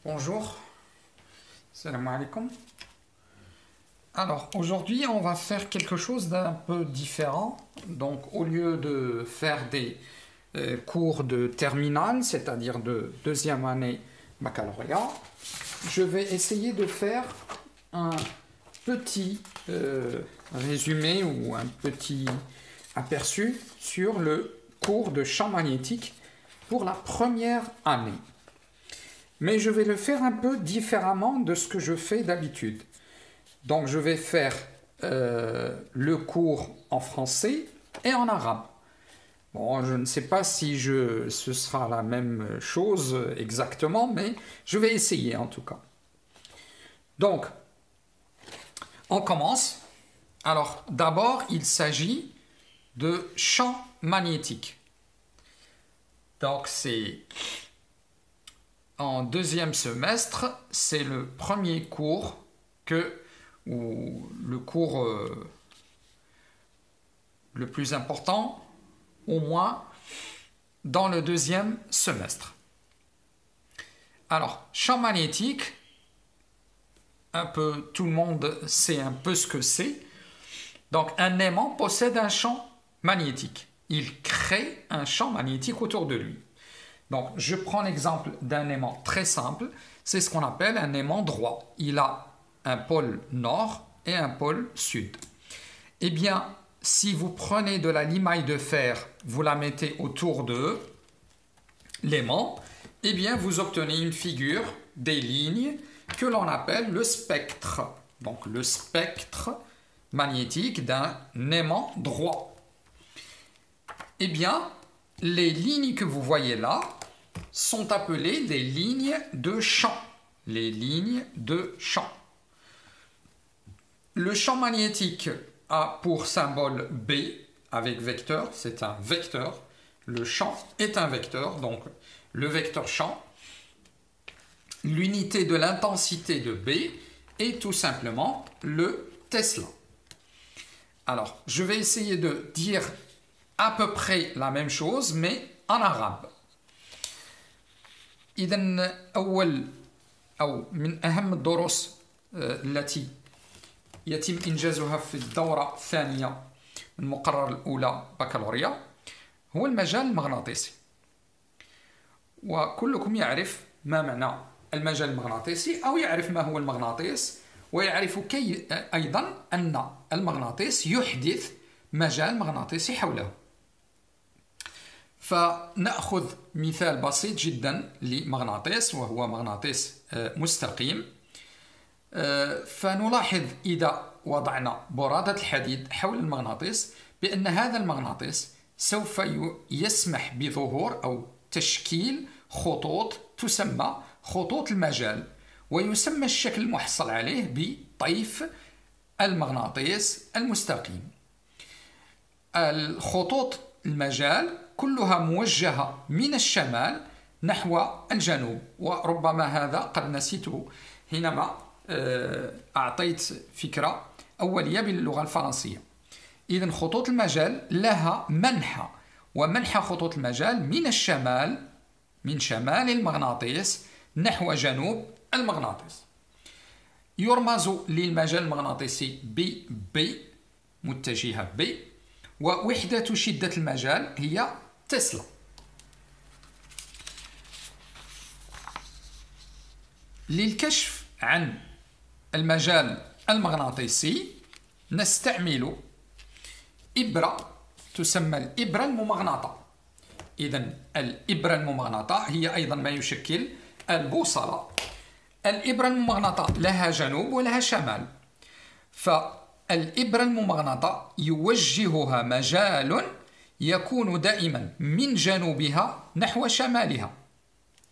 Bonjour, salam alaikum. Alors aujourd'hui on va faire quelque chose d'un peu différent. Donc au lieu de faire des cours de terminale, c'est-à-dire de deuxième année baccalauréat, je vais essayer de faire un petit résumé ou un petit aperçu sur le cours de champ magnétique pour la première année. Mais je vais le faire un peu différemment de ce que je fais d'habitude. Donc je vais faire le cours en français et en arabe. Bon, je ne sais pas si ce sera la même chose exactement, mais je vais essayer en tout cas. Donc, on commence. Alors, d'abord, il s'agit de champ magnétique. Donc, c'est en deuxième semestre, c'est le premier cours ou le cours le plus important, au moins dans le deuxième semestre. Alors, champ magnétique, un peu tout le monde sait un peu ce que c'est. Donc, un aimant possède un champ magnétique. Il crée un champ magnétique autour de lui. Donc, je prends l'exemple d'un aimant très simple. C'est ce qu'on appelle un aimant droit. Il a un pôle nord et un pôle sud. Eh bien, si vous prenez de la limaille de fer, vous la mettez autour de l'aimant, eh bien, vous obtenez une figure, des lignes, que l'on appelle le spectre. Donc, le spectre magnétique d'un aimant droit. Eh bien, les lignes que vous voyez là sont appelées les lignes de champ. Les lignes de champ. Le champ magnétique a pour symbole B avec vecteur, c'est un vecteur. Le champ est un vecteur, donc le vecteur champ. L'unité de l'intensité de B est tout simplement le Tesla. Alors, je vais essayer de dire à peu près la même chose, mais en arabe. إذن من أهم الدروس التي يتم إنجازها في الدورة الثانية من مقرر الأولى بكالوريا هو المجال المغناطيسي. وكلكم يعرف ما معنى المجال المغناطيسي أو يعرف ما هو المغناطيس، ويعرف أيضا أن المغناطيس يحدث مجال مغناطيسي حوله. فنأخذ مثال بسيط جدا لمغناطيس وهو مغناطيس مستقيم. فنلاحظ إذا وضعنا برادة الحديد حول المغناطيس بأن هذا المغناطيس سوف يسمح بظهور أو تشكيل خطوط تسمى خطوط المجال، ويسمى الشكل المحصل عليه بطيف المغناطيس المستقيم. الخطوط المجال كلها موجهة من الشمال نحو الجنوب، وربما هذا قد نسيته حينما أعطيت فكرة أولية باللغة الفرنسية. إذن خطوط المجال لها منحى، ومنحى خطوط المجال من الشمال، من شمال المغناطيس نحو جنوب المغناطيس. يرمز للمجال المغناطيسي ب متجهة ب، ووحدة شدة المجال هي تسلا. للكشف عن المجال المغناطيسي نستعمل إبرة تسمى الإبرة الممغناطة. إذن الإبرة الممغناطة هي أيضا ما يشكل البوصلة. الإبرة الممغناطة لها جنوب ولها شمال، فالإبرة الممغناطة يوجهها مجال يكون دائما من جنوبها نحو شمالها.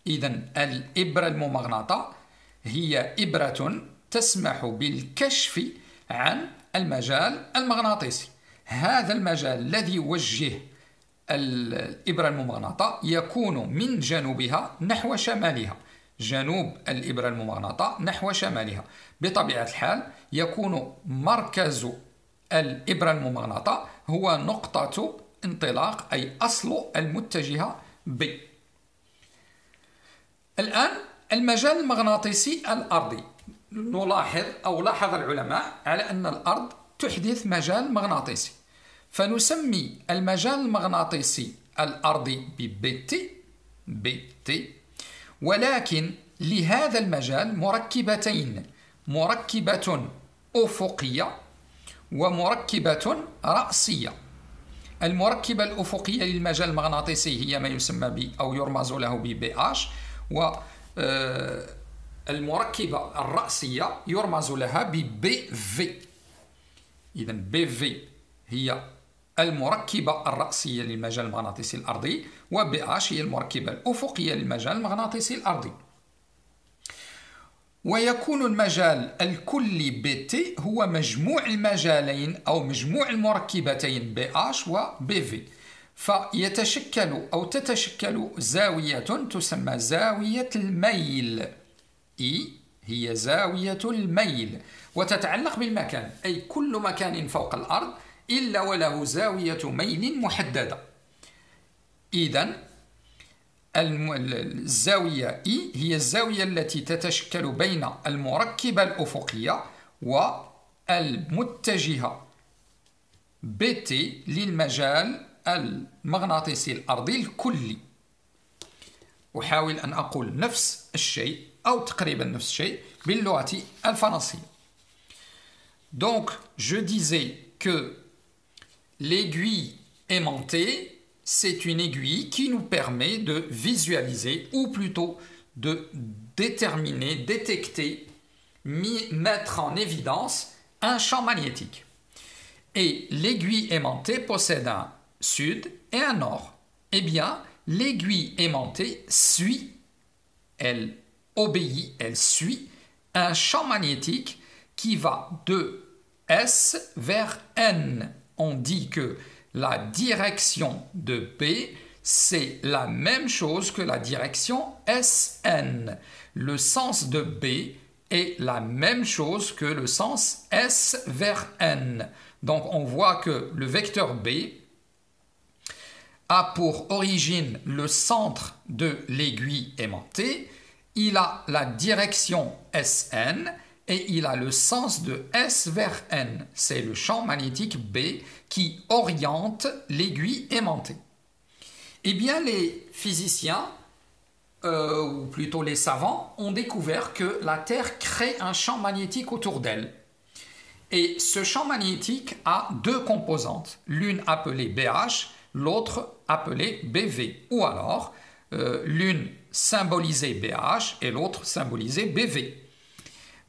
إذن الإبرة الممغناطة هي إبرة تسمح بالكشف عن المجال المغناطيسي. هذا المجال الذي يوجه الإبرة الممغناطة يكون من جنوبها نحو شمالها. جنوب الإبرة الممغناطة نحو شمالها. بطبيعة الحال يكون مركز الإبرة الممغناطة هو نقطة انطلاق أي أصل المتجهة ب. الآن المجال المغناطيسي الأرضي. لاحظ العلماء على أن الأرض تحدث مجال مغناطيسي، فنسمي المجال المغناطيسي الأرضي BT، ولكن لهذا المجال مركبتين، مركبة أفقية ومركبة رأسية. المركبة الأفقية للمجال المغناطيسي هي ما يسمى ب أو يرمز له ب BH، والمركبة الرأسية يرمز لها ب BV. إذا BV هي المركبة الرأسية للمجال المغناطيسي الأرضي، و BH هي المركبة الأفقية للمجال المغناطيسي الأرضي. ويكون المجال الكلي BT هو مجموع المجالين أو مجموع المركبتين BH و BV، فيتشكل أو تتشكل زاوية تسمى زاوية الميل. E هي زاوية الميل، وتتعلق بالمكان، أي كل مكان فوق الأرض إلا وله زاوية ميل محددة. إذن الزاوية E هي الزاوية التي تتشكل بين المركبة الأفقية والمتجهة BT للمجال المغناطيسي الأرضي الكلي. أحاول أن أقول نفس الشيء أو تقريبا نفس الشيء باللغة الفرنسية. Donc, je disais que l'aiguille aimantée, c'est une aiguille qui nous permet de visualiser, ou plutôt de déterminer, détecter, mettre en évidence un champ magnétique. Et l'aiguille aimantée possède un sud et un nord. Eh bien, l'aiguille aimantée suit, elle obéit, elle suit un champ magnétique qui va de S vers N. On dit que la direction de B, c'est la même chose que la direction SN. Le sens de B est la même chose que le sens S vers N. Donc on voit que le vecteur B a pour origine le centre de l'aiguille aimantée, il a la direction SN et il a le sens de S vers N. C'est le champ magnétique B qui oriente l'aiguille aimantée. Eh bien, les physiciens, ou plutôt les savants, ont découvert que la Terre crée un champ magnétique autour d'elle. Et ce champ magnétique a deux composantes, l'une appelée BH, l'autre appelée BV, ou alors l'une symbolisée BH et l'autre symbolisée BV.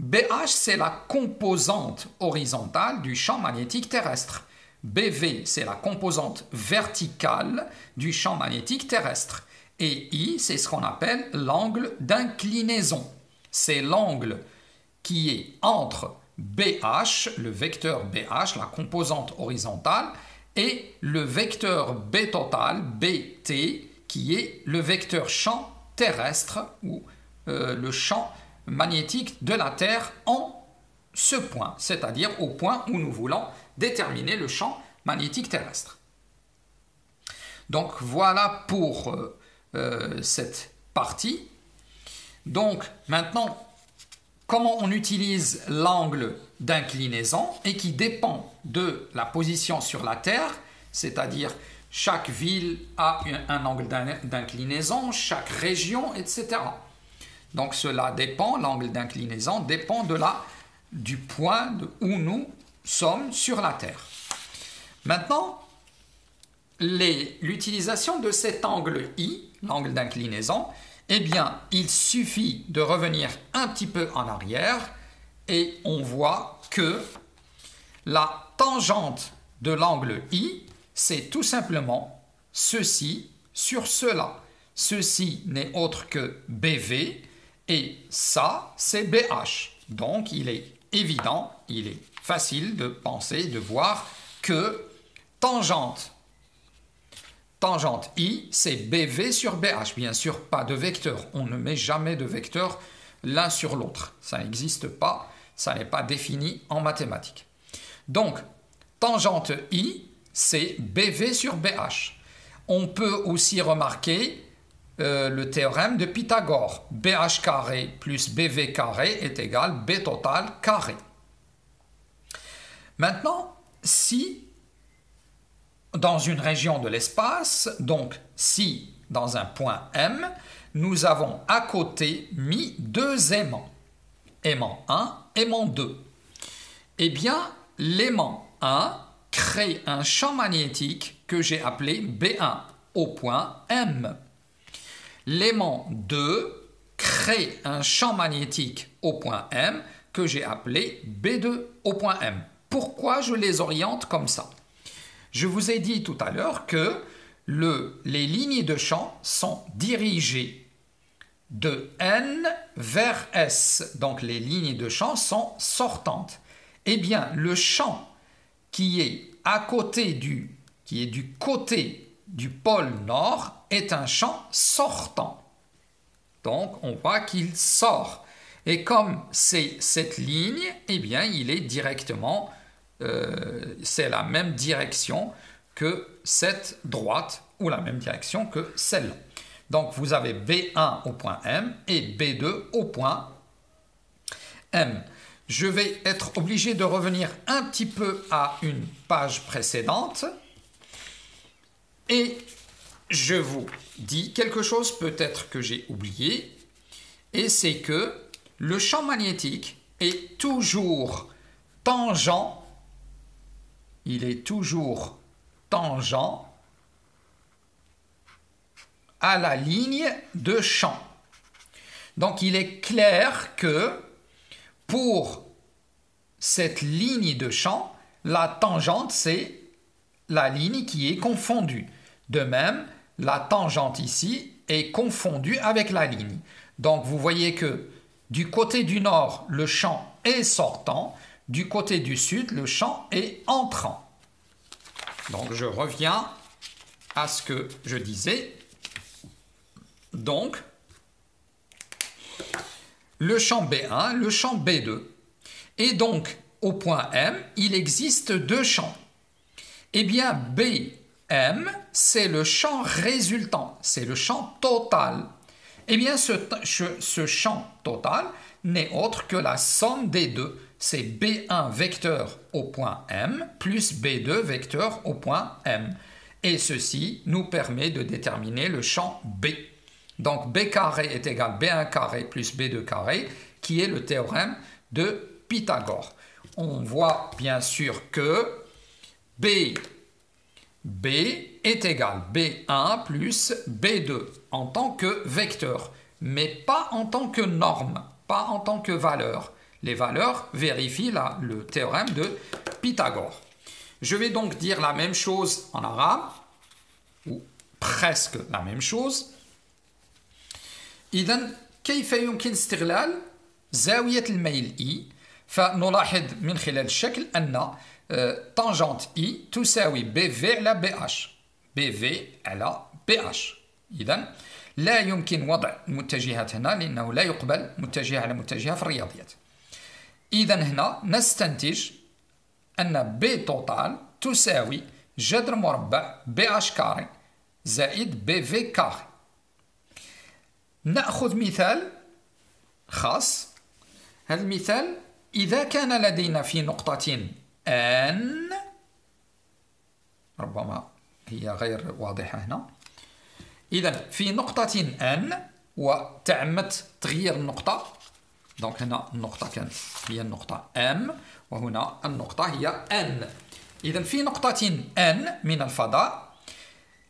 BH, c'est la composante horizontale du champ magnétique terrestre. BV, c'est la composante verticale du champ magnétique terrestre. Et I, c'est ce qu'on appelle l'angle d'inclinaison. C'est l'angle qui est entre BH, le vecteur BH, la composante horizontale, et le vecteur B total, BT, qui est le vecteur champ terrestre, ou le champ magnétique de la Terre en ce point, c'est-à-dire au point où nous voulons déterminer le champ magnétique terrestre. Donc voilà pour cette partie. Donc maintenant, comment on utilise l'angle d'inclinaison et qui dépend de la position sur la Terre, c'est-à-dire chaque ville a un angle d'inclinaison, chaque région, etc. Donc cela dépend, l'angle d'inclinaison dépend du point où nous sommes sur la Terre. Maintenant, l'utilisation de cet angle I, l'angle d'inclinaison, eh bien, il suffit de revenir un petit peu en arrière et on voit que la tangente de l'angle I, c'est tout simplement ceci sur cela. Ceci n'est autre que BV et ça, c'est BH. Donc, il est évident, il est facile de penser, de voir que tangente I, c'est BV sur BH. Bien sûr, pas de vecteur. On ne met jamais de vecteur l'un sur l'autre. Ça n'existe pas, ça n'est pas défini en mathématiques. Donc, tangente I, c'est BV sur BH. On peut aussi remarquer le théorème de Pythagore. BH carré plus BV carré est égal B total carré. Maintenant, si dans une région de l'espace, donc si dans un point M, nous avons à côté mis deux aimants, aimant 1, aimant 2, eh bien, l'aimant 1 crée un champ magnétique que j'ai appelé B1 au point M. L'aimant 2 crée un champ magnétique au point M que j'ai appelé B2 au point M. Pourquoi je les oriente comme ça? Je vous ai dit tout à l'heure que les lignes de champ sont dirigées de N vers S. Donc les lignes de champ sont sortantes. Eh bien, le champ qui est du côté du pôle nord est un champ sortant. Donc on voit qu'il sort. Et comme c'est cette ligne, eh bien il est directement, c'est la même direction que cette droite ou la même direction que celle-là. Donc vous avez B1 au point M et B2 au point M. Je vais être obligé de revenir un petit peu à une page précédente et je vous dis quelque chose peut-être que j'ai oublié, et c'est que le champ magnétique est toujours tangent, il est toujours tangent à la ligne de champ. Donc il est clair que pour cette ligne de champ, la tangente c'est la ligne qui est confondue. De même, la tangente ici est confondue avec la ligne. Donc vous voyez que du côté du nord, le champ est sortant, du côté du sud, le champ est entrant. Donc je reviens à ce que je disais. Donc, le champ B1, le champ B2. Et donc, au point M, il existe deux champs. Eh bien, BM, c'est le champ résultant, c'est le champ total. Eh bien, ce champ total n'est autre que la somme des deux. C'est B1 vecteur au point M plus B2 vecteur au point M. Et ceci nous permet de déterminer le champ B. Donc B carré est égal B1 carré plus B2 carré, qui est le théorème de Pythagore. On voit bien sûr que B est égal B1 plus B2 en tant que vecteur, mais pas en tant que norme, pas en tant que valeur. Les valeurs vérifient le théorème de Pythagore. Je vais donc dire la même chose en arabe, ou presque la même chose. إذن كيف يمكن استغلال زاوية الميل I؟ فنلاحظ من خلال الشكل أن تانجنت I تساوي BV على BH. BV على BH. إذن لا يمكن وضع المتجهات هنا لأنه لا يقبل متجهة على متجهة في الرياضيات. إذن هنا نستنتج أن B توتال تساوي جذر مربع BH كاري زائد BV كاري. نأخذ مثال خاص. هذا المثال إذا كان لدينا في نقطة N، ربما هي غير واضحة هنا، إذا في نقطة N وتعمدت تغيير النقطة، دونك هنا النقطة كانت هي النقطة M وهنا النقطة هي N. إذا في نقطة N من الفضاء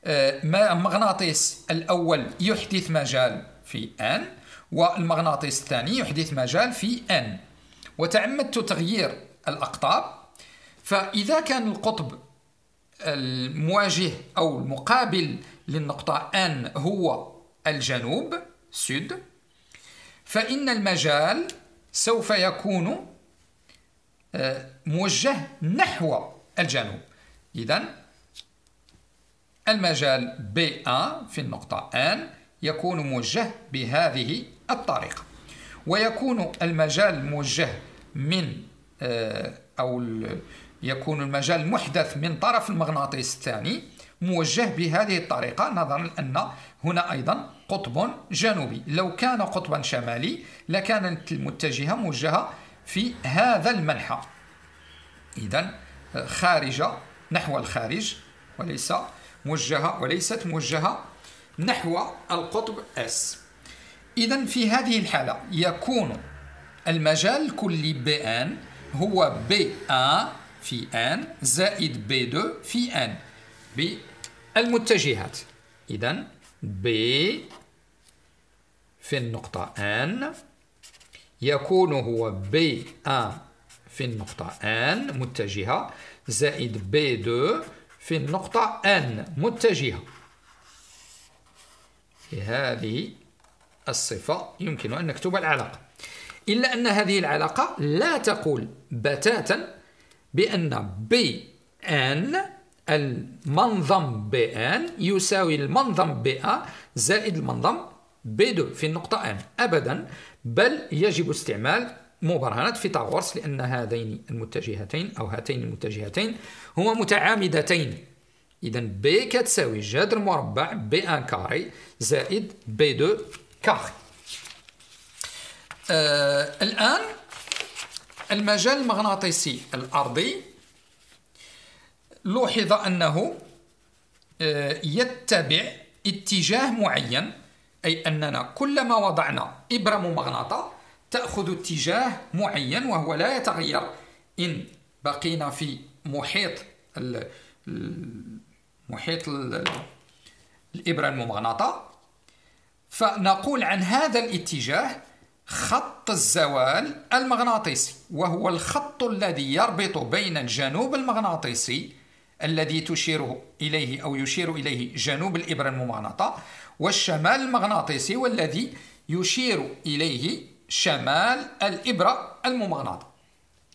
المغناطيس الأول يحدث مجال في N والمغناطيس الثاني يحدث مجال في N، وتعمدت تغيير الأقطاب. فإذا كان القطب المواجه أو المقابل للنقطة N هو الجنوب سود، فإن المجال سوف يكون موجه نحو الجنوب. إذن المجال B1 في النقطة N يكون موجه بهذه الطريقة، ويكون المجال الموجه من يكون المجال محدث من طرف المغناطيس الثاني موجه بهذه الطريقة نظرا أن هنا أيضا قطب جنوبي. لو كان قطبا شمالي لكانت المتجهة موجهة في هذا المنحى، إذن خارجة نحو الخارج وليست موجهة نحو القطب S. إذن في هذه الحالة يكون المجال الكلي B1 هو B1 في N زائد B2 في N بالمتجهات. إذن B في النقطة N يكون هو B1 في النقطة N متجهة زائد B2 في النقطة N متجهة. في هذه الصفة يمكن أن نكتب العلاقة، إلا أن هذه العلاقة لا تقول بتاتا بأن BN المنظم BN يساوي المنظم BA زائد المنظم B2 في النقطة N أبدا، بل يجب استعمال مبرهنات فيثاغورس لأن هاتين المتجهتين هما متعامدتين. إذن B كتساوي جذر مربع B1 كاري زائد B2 كاري. الآن المجال المغناطيسي الأرضي لوحظ أنه يتبع اتجاه معين، أي أننا كلما وضعنا إبرة ممغنطة تأخذ اتجاه معين وهو لا يتغير إن بقينا في محيط الإبرة الممغنطة. فنقول عن هذا الاتجاه خط الزوال المغناطيسي، وهو الخط الذي يربط بين الجنوب المغناطيسي الذي تشير إليه أو يشير إليه جنوب الإبرة الممغنطة والشمال المغناطيسي والذي يشير إليه شمال الإبرة الممغنطة.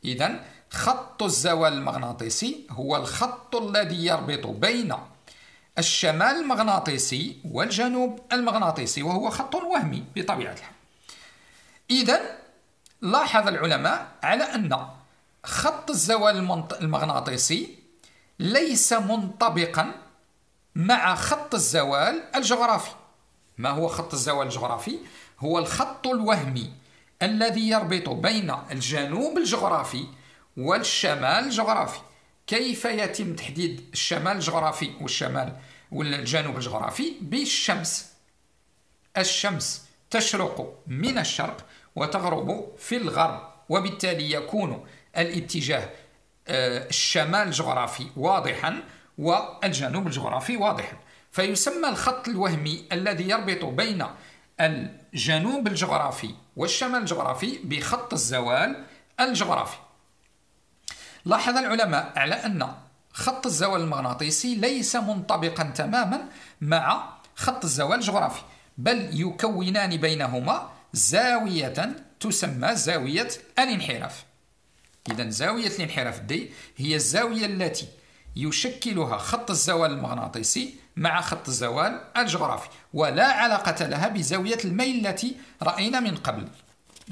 إذن خط الزوال المغناطيسي هو الخط الذي يربط بين الشمال المغناطيسي والجنوب المغناطيسي، وهو خط وهمي بطبيعة الحال. إذن لاحظ العلماء على أن خط الزوال المغناطيسي ليس منطبقا مع خط الزوال الجغرافي. ما هو خط الزوال الجغرافي؟ هو الخط الوهمي الذي يربط بين الجنوب الجغرافي والشمال الجغرافي. كيف يتم تحديد الشمال الجغرافي والجنوب الجغرافي؟ بالشمس. الشمس تشرق من الشرق وتغرب في الغرب، وبالتالي يكون الاتجاه الشمال الجغرافي واضحا والجنوب الجغرافي واضحا، فيسمى الخط الوهمي الذي يربط بين الجنوب الجغرافي والشمال الجغرافي بخط الزوال الجغرافي. لاحظ العلماء على أن خط الزوال المغناطيسي ليس منطبقا تماما مع خط الزوال الجغرافي، بل يكونان بينهما زاوية تسمى زاوية الانحراف. إذن زاوية الانحراف دي هي الزاوية التي يشكلها خط الزوال المغناطيسي مع خط الزوال الجغرافي، ولا علاقة لها بزاوية الميل التي رأينا من قبل.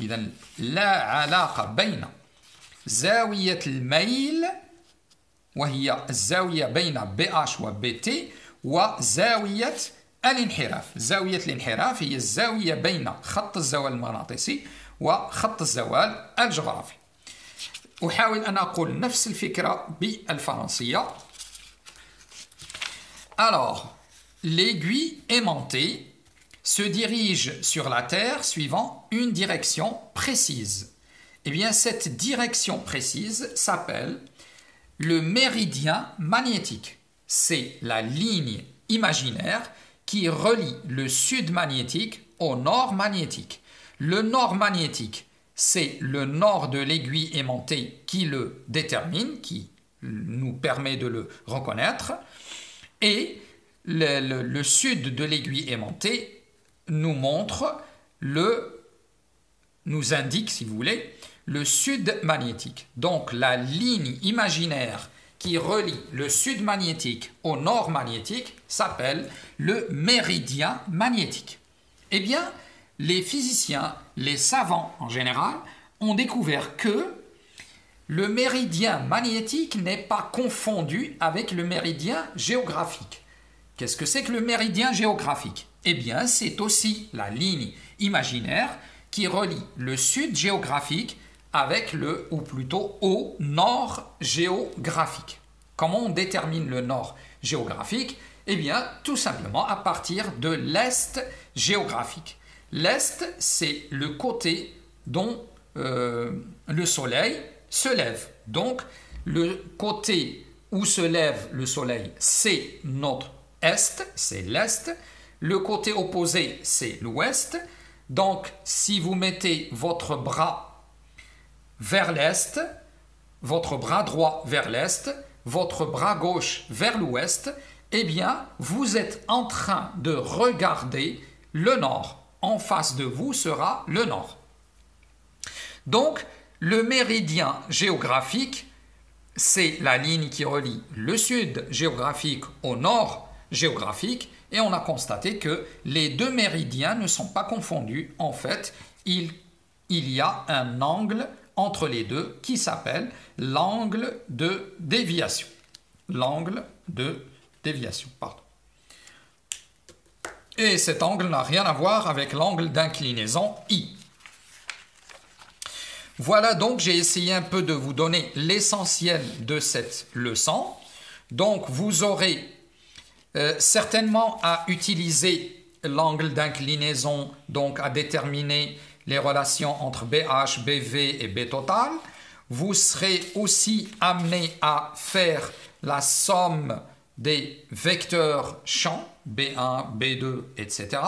إذن لا علاقة بين زاوية الميل وهي الزاوية بين BH و BT وزاوية الانحراف. زاوية الانحراف هي الزاوية بين خط الزوال المغناطيسي وخط الزوال الجغرافي. أحاول أن أقول نفس الفكرة بالفرنسية. Alors, l'aiguille aimantée se dirige sur la Terre suivant une direction précise. Eh bien, cette direction précise s'appelle le méridien magnétique. C'est la ligne imaginaire qui relie le sud magnétique au nord magnétique. Le nord magnétique, c'est le nord de l'aiguille aimantée qui le détermine, qui nous permet de le reconnaître. Et le sud de l'aiguille aimantée nous indique, si vous voulez, le sud magnétique. Donc la ligne imaginaire qui relie le sud magnétique au nord magnétique s'appelle le méridien magnétique. Eh bien, les physiciens, les savants en général, ont découvert que le méridien magnétique n'est pas confondu avec le méridien géographique. Qu'est-ce que c'est que le méridien géographique? Eh bien, c'est aussi la ligne imaginaire qui relie le sud géographique avec le, ou plutôt au nord géographique. Comment on détermine le nord géographique? Eh bien, tout simplement à partir de l'est géographique. L'est, c'est le côté dont le soleil se lève. Donc, le côté où se lève le soleil, c'est notre est, c'est l'est. Le côté opposé, c'est l'ouest. Donc, si vous mettez votre bras vers l'est, votre bras droit vers l'est, votre bras gauche vers l'ouest, eh bien, vous êtes en train de regarder le nord. En face de vous sera le nord. Donc, le méridien géographique, c'est la ligne qui relie le sud géographique au nord géographique, et on a constaté que les deux méridiens ne sont pas confondus. En fait, il y a un angle entre les deux qui s'appelle l'angle de déviation. L'angle de déviation, pardon. Et cet angle n'a rien à voir avec l'angle d'inclinaison I. Voilà donc, j'ai essayé un peu de vous donner l'essentiel de cette leçon. Donc, vous aurez certainement à utiliser l'angle d'inclinaison, donc à déterminer les relations entre BH, BV et B total. Vous serez aussi amené à faire la somme des vecteurs champs, B1, B2, etc.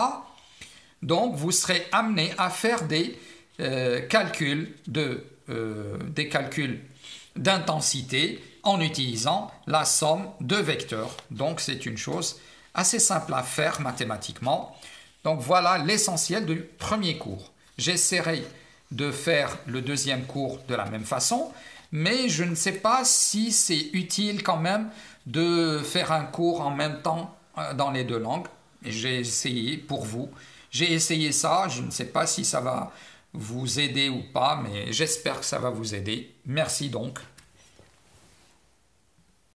Donc, vous serez amené à faire des calculs d'intensité en utilisant la somme de vecteurs. Donc, c'est une chose assez simple à faire mathématiquement. Donc, voilà l'essentiel du premier cours. J'essaierai de faire le deuxième cours de la même façon, mais je ne sais pas si c'est utile quand même de faire un cours en même temps dans les deux langues. J'ai essayé pour vous. J'ai essayé ça, je ne sais pas si ça va vous aider ou pas, mais j'espère que ça va vous aider. Merci donc.